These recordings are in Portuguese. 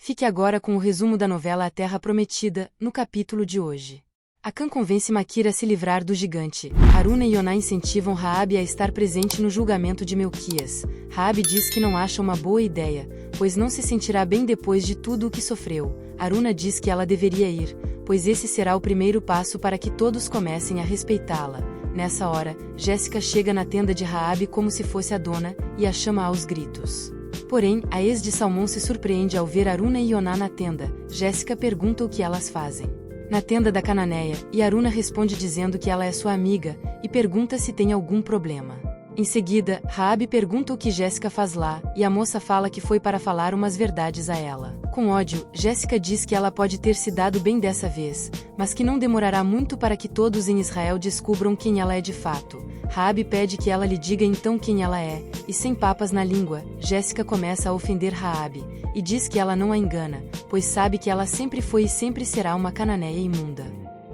Fique agora com o resumo da novela A Terra Prometida, no capítulo de hoje. Akan convence Makira a se livrar do gigante. Aruna e Yoná incentivam Raabe a estar presente no julgamento de Melquias. Raabe diz que não acha uma boa ideia, pois não se sentirá bem depois de tudo o que sofreu. Aruna diz que ela deveria ir, pois esse será o primeiro passo para que todos comecem a respeitá-la. Nessa hora, Jéssica chega na tenda de Raabe como se fosse a dona, e a chama aos gritos. Porém, a ex de Salmão se surpreende ao ver Aruna e Yoná na tenda. Jéssica pergunta o que elas fazem na tenda da cananeia, e Aruna responde dizendo que ela é sua amiga, e pergunta se tem algum problema. Em seguida, Raabe pergunta o que Jéssica faz lá, e a moça fala que foi para falar umas verdades a ela. Com ódio, Jéssica diz que ela pode ter se dado bem dessa vez, mas que não demorará muito para que todos em Israel descubram quem ela é de fato. Raabe pede que ela lhe diga então quem ela é, e sem papas na língua, Jéssica começa a ofender Raabe, e diz que ela não a engana, pois sabe que ela sempre foi e sempre será uma cananeia imunda.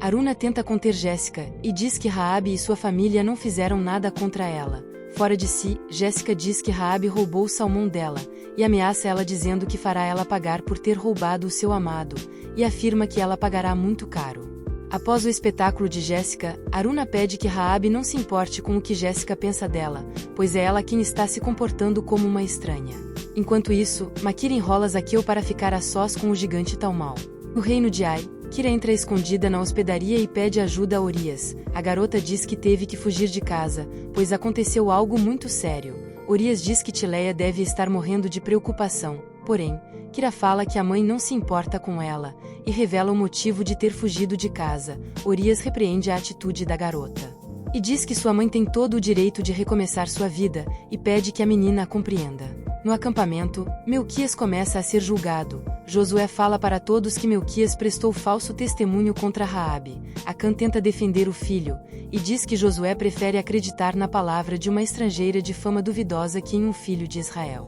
Aruna tenta conter Jéssica, e diz que Raabe e sua família não fizeram nada contra ela. Fora de si, Jéssica diz que Raabe roubou o salmão dela, e ameaça ela dizendo que fará ela pagar por ter roubado o seu amado, e afirma que ela pagará muito caro. Após o espetáculo de Jéssica, Aruna pede que Raabe não se importe com o que Jéssica pensa dela, pois é ela quem está se comportando como uma estranha. Enquanto isso, Makira enrola Zaqueu para ficar a sós com o gigante Talmal. No reino de Ai, Kira entra escondida na hospedaria e pede ajuda a Orias. A garota diz que teve que fugir de casa, pois aconteceu algo muito sério. Orias diz que Tileia deve estar morrendo de preocupação, porém, Kira fala que a mãe não se importa com ela, e revela o motivo de ter fugido de casa. Orias repreende a atitude da garota. E diz que sua mãe tem todo o direito de recomeçar sua vida, e pede que a menina a compreenda. No acampamento, Melquias começa a ser julgado. Josué fala para todos que Melquias prestou falso testemunho contra Raabe. Akan tenta defender o filho, e diz que Josué prefere acreditar na palavra de uma estrangeira de fama duvidosa que em um filho de Israel.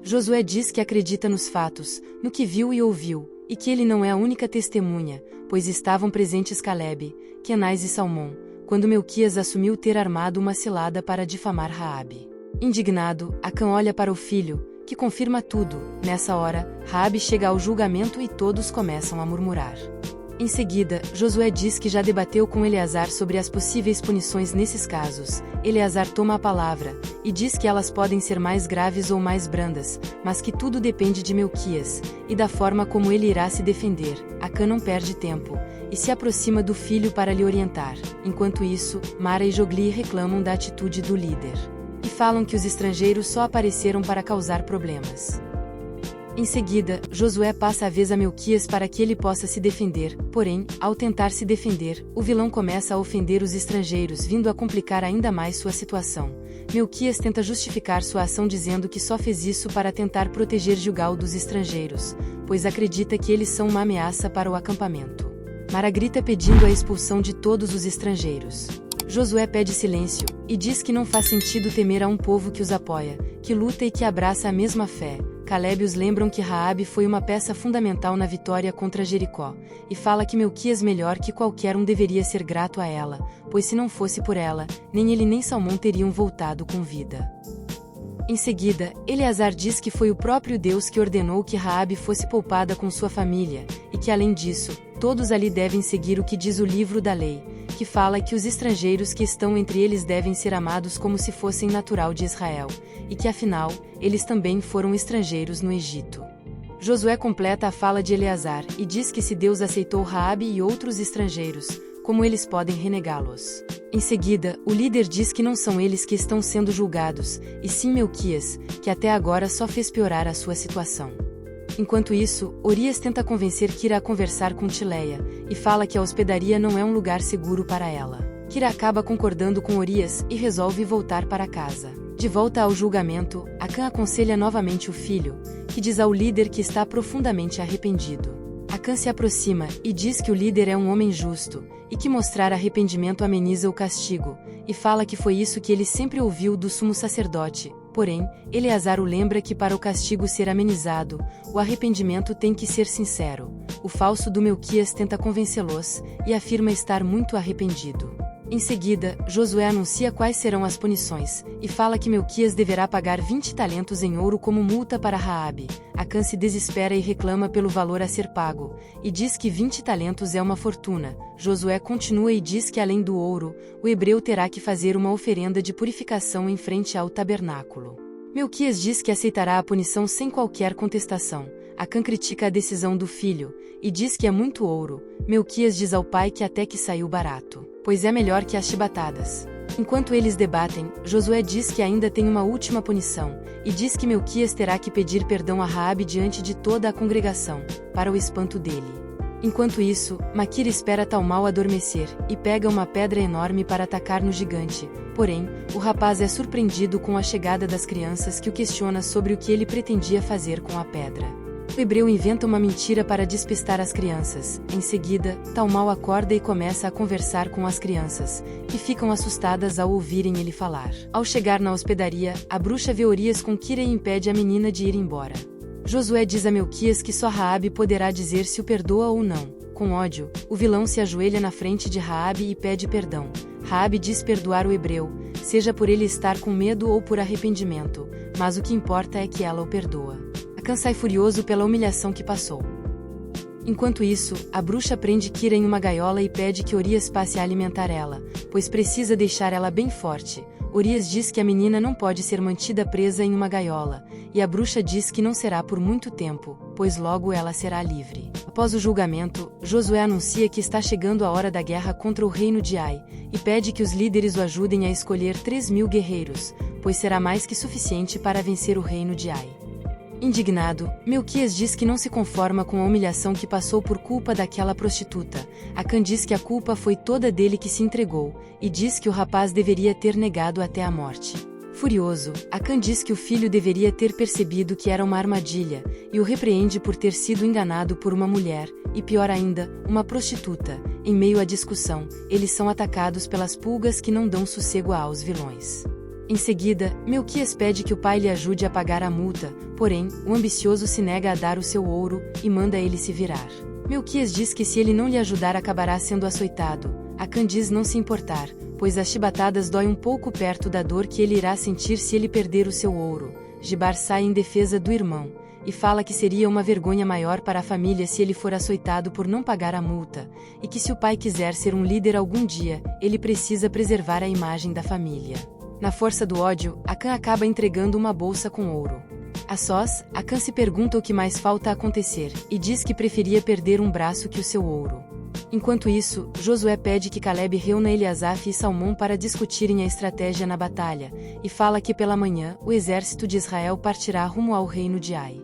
Josué diz que acredita nos fatos, no que viu e ouviu, e que ele não é a única testemunha, pois estavam presentes Calebe, Quenaz e Salmão, quando Melquias assumiu ter armado uma cilada para difamar Raabe. Indignado, Akan olha para o filho, que confirma tudo. Nessa hora, Raabe chega ao julgamento e todos começam a murmurar. Em seguida, Josué diz que já debateu com Eleazar sobre as possíveis punições nesses casos. Eleazar toma a palavra, e diz que elas podem ser mais graves ou mais brandas, mas que tudo depende de Melquias, e da forma como ele irá se defender. Akan não perde tempo, e se aproxima do filho para lhe orientar. Enquanto isso, Mara e Jogli reclamam da atitude do líder. E falam que os estrangeiros só apareceram para causar problemas. Em seguida, Josué passa a vez a Melquias para que ele possa se defender, porém, ao tentar se defender, o vilão começa a ofender os estrangeiros, vindo a complicar ainda mais sua situação. Melquias tenta justificar sua ação dizendo que só fez isso para tentar proteger Gilgal dos estrangeiros, pois acredita que eles são uma ameaça para o acampamento. Mara grita pedindo a expulsão de todos os estrangeiros. Josué pede silêncio, e diz que não faz sentido temer a um povo que os apoia, que luta e que abraça a mesma fé. Calebe os lembram que Raabe foi uma peça fundamental na vitória contra Jericó, e fala que Melquias melhor que qualquer um deveria ser grato a ela, pois se não fosse por ela, nem ele nem Salmão teriam voltado com vida. Em seguida, Eleazar diz que foi o próprio Deus que ordenou que Raabe fosse poupada com sua família, e que além disso, todos ali devem seguir o que diz o livro da lei, que fala que os estrangeiros que estão entre eles devem ser amados como se fossem natural de Israel, e que afinal, eles também foram estrangeiros no Egito. Josué completa a fala de Eleazar, e diz que se Deus aceitou Raabe e outros estrangeiros, como eles podem renegá-los? Em seguida, o líder diz que não são eles que estão sendo julgados, e sim Melquias, que até agora só fez piorar a sua situação. Enquanto isso, Orias tenta convencer Kira a conversar com Tileia, e fala que a hospedaria não é um lugar seguro para ela. Kira acaba concordando com Orias e resolve voltar para casa. De volta ao julgamento, Akan aconselha novamente o filho, que diz ao líder que está profundamente arrependido. Akan se aproxima e diz que o líder é um homem justo, e que mostrar arrependimento ameniza o castigo, e fala que foi isso que ele sempre ouviu do sumo sacerdote. Porém, Eleazar o lembra que para o castigo ser amenizado, o arrependimento tem que ser sincero. O falso do Melquias tenta convencê-los, e afirma estar muito arrependido. Em seguida, Josué anuncia quais serão as punições, e fala que Melquias deverá pagar 20 talentos em ouro como multa para Raabe. Acã se desespera e reclama pelo valor a ser pago, e diz que 20 talentos é uma fortuna. Josué continua e diz que além do ouro, o hebreu terá que fazer uma oferenda de purificação em frente ao tabernáculo. Melquias diz que aceitará a punição sem qualquer contestação. Acã critica a decisão do filho, e diz que é muito ouro. Melquias diz ao pai que até que saiu barato, pois é melhor que as chibatadas. Enquanto eles debatem, Josué diz que ainda tem uma última punição, e diz que Melquias terá que pedir perdão a Raabe diante de toda a congregação, para o espanto dele. Enquanto isso, Maquira espera Talmau adormecer, e pega uma pedra enorme para atacar no gigante. Porém, o rapaz é surpreendido com a chegada das crianças que o questiona sobre o que ele pretendia fazer com a pedra. O hebreu inventa uma mentira para despistar as crianças. Em seguida, Talmau acorda e começa a conversar com as crianças, que ficam assustadas ao ouvirem ele falar. Ao chegar na hospedaria, a bruxa vê Urias com Kira e impede a menina de ir embora. Josué diz a Melquias que só Raabe poderá dizer se o perdoa ou não. Com ódio, o vilão se ajoelha na frente de Raabe e pede perdão. Raabe diz perdoar o hebreu, seja por ele estar com medo ou por arrependimento, mas o que importa é que ela o perdoa. Acã sai furioso pela humilhação que passou. Enquanto isso, a bruxa prende Kira em uma gaiola e pede que Urias passe a alimentar ela, pois precisa deixar ela bem forte. Urias diz que a menina não pode ser mantida presa em uma gaiola, e a bruxa diz que não será por muito tempo, pois logo ela será livre. Após o julgamento, Josué anuncia que está chegando a hora da guerra contra o reino de Ai, e pede que os líderes o ajudem a escolher 3.000 guerreiros, pois será mais que suficiente para vencer o reino de Ai. Indignado, Melquias diz que não se conforma com a humilhação que passou por culpa daquela prostituta. Acã diz que a culpa foi toda dele que se entregou, e diz que o rapaz deveria ter negado até a morte. Furioso, Acã diz que o filho deveria ter percebido que era uma armadilha, e o repreende por ter sido enganado por uma mulher, e pior ainda, uma prostituta. Em meio à discussão, eles são atacados pelas pulgas que não dão sossego aos vilões. Em seguida, Melquias pede que o pai lhe ajude a pagar a multa, porém, o ambicioso se nega a dar o seu ouro, e manda ele se virar. Melquias diz que se ele não lhe ajudar acabará sendo açoitado. Acã diz não se importar, pois as chibatadas dói um pouco perto da dor que ele irá sentir se ele perder o seu ouro. Gibar sai em defesa do irmão, e fala que seria uma vergonha maior para a família se ele for açoitado por não pagar a multa, e que se o pai quiser ser um líder algum dia, ele precisa preservar a imagem da família. Na força do ódio, Acã acaba entregando uma bolsa com ouro. A sós, Acã se pergunta o que mais falta acontecer, e diz que preferia perder um braço que o seu ouro. Enquanto isso, Josué pede que Caleb reúna Eliasaf e Salmão para discutirem a estratégia na batalha, e fala que pela manhã, o exército de Israel partirá rumo ao reino de Ai.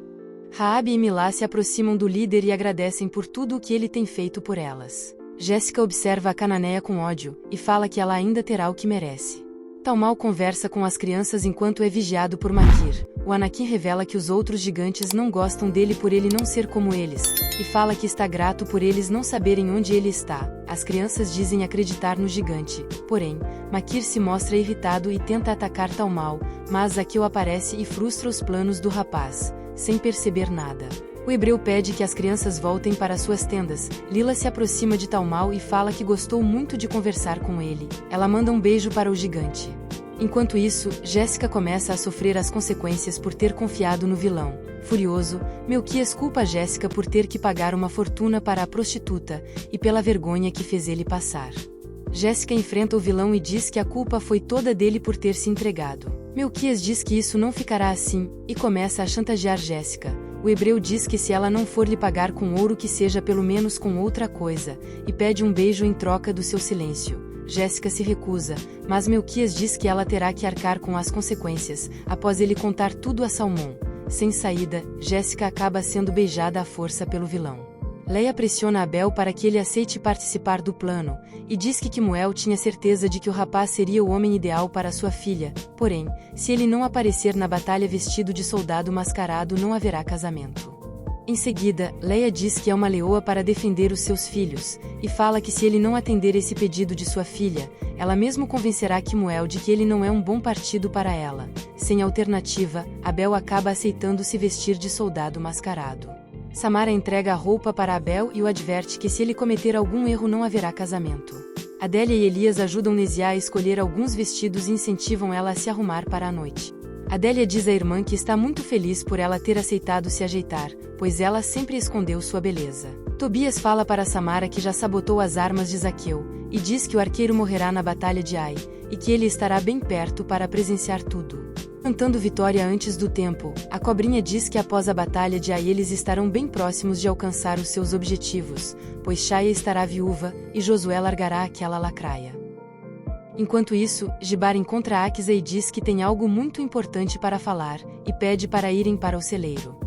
Raabe e Milá se aproximam do líder e agradecem por tudo o que ele tem feito por elas. Jéssica observa a cananeia com ódio, e fala que ela ainda terá o que merece. Talmau conversa com as crianças enquanto é vigiado por Maquir. O Anakim revela que os outros gigantes não gostam dele por ele não ser como eles, e fala que está grato por eles não saberem onde ele está. As crianças dizem acreditar no gigante, porém, Maquir se mostra irritado e tenta atacar Talmau, mas Aqueu aparece e frustra os planos do rapaz, sem perceber nada. O hebreu pede que as crianças voltem para suas tendas. Lila se aproxima de Talmau e fala que gostou muito de conversar com ele. Ela manda um beijo para o gigante. Enquanto isso, Jéssica começa a sofrer as consequências por ter confiado no vilão. Furioso, Melquias culpa Jéssica por ter que pagar uma fortuna para a prostituta, e pela vergonha que fez ele passar. Jéssica enfrenta o vilão e diz que a culpa foi toda dele por ter se entregado. Melquias diz que isso não ficará assim, e começa a chantagear Jéssica. O hebreu diz que se ela não for lhe pagar com ouro que seja pelo menos com outra coisa, e pede um beijo em troca do seu silêncio. Jéssica se recusa, mas Melquias diz que ela terá que arcar com as consequências, após ele contar tudo a Salmão. Sem saída, Jéssica acaba sendo beijada à força pelo vilão. Leia pressiona Abel para que ele aceite participar do plano, e diz que Quemuel tinha certeza de que o rapaz seria o homem ideal para sua filha, porém, se ele não aparecer na batalha vestido de soldado mascarado não haverá casamento. Em seguida, Leia diz que é uma leoa para defender os seus filhos, e fala que se ele não atender esse pedido de sua filha, ela mesmo convencerá Quemuel de que ele não é um bom partido para ela. Sem alternativa, Abel acaba aceitando se vestir de soldado mascarado. Samara entrega a roupa para Abel e o adverte que se ele cometer algum erro não haverá casamento. Adélia e Elias ajudam Nesia a escolher alguns vestidos e incentivam ela a se arrumar para a noite. Adélia diz à irmã que está muito feliz por ela ter aceitado se ajeitar, pois ela sempre escondeu sua beleza. Tobias fala para Samara que já sabotou as armas de Zaqueu, e diz que o arqueiro morrerá na batalha de Ai, e que ele estará bem perto para presenciar tudo. Cantando vitória antes do tempo, a cobrinha diz que após a batalha de Ai eles estarão bem próximos de alcançar os seus objetivos, pois Shaia estará viúva, e Josué largará aquela lacraia. Enquanto isso, Gibar encontra Aquisa e diz que tem algo muito importante para falar, e pede para irem para o celeiro.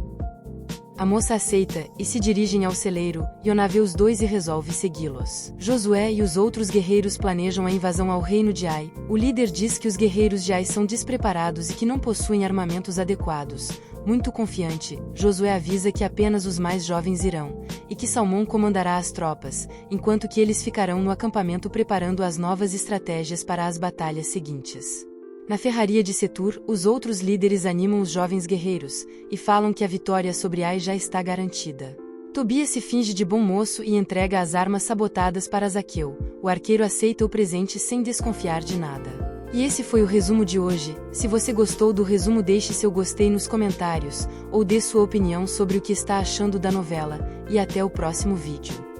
A moça aceita, e se dirigem ao celeiro. Yoná vê os dois e resolve segui-los. Josué e os outros guerreiros planejam a invasão ao reino de Ai. O líder diz que os guerreiros de Ai são despreparados e que não possuem armamentos adequados. Muito confiante, Josué avisa que apenas os mais jovens irão, e que Salmão comandará as tropas, enquanto que eles ficarão no acampamento preparando as novas estratégias para as batalhas seguintes. Na ferraria de Setur, os outros líderes animam os jovens guerreiros, e falam que a vitória sobre Ai já está garantida. Tobias se finge de bom moço e entrega as armas sabotadas para Zaqueu. O arqueiro aceita o presente sem desconfiar de nada. E esse foi o resumo de hoje. Se você gostou do resumo, deixe seu gostei nos comentários, ou dê sua opinião sobre o que está achando da novela, e até o próximo vídeo.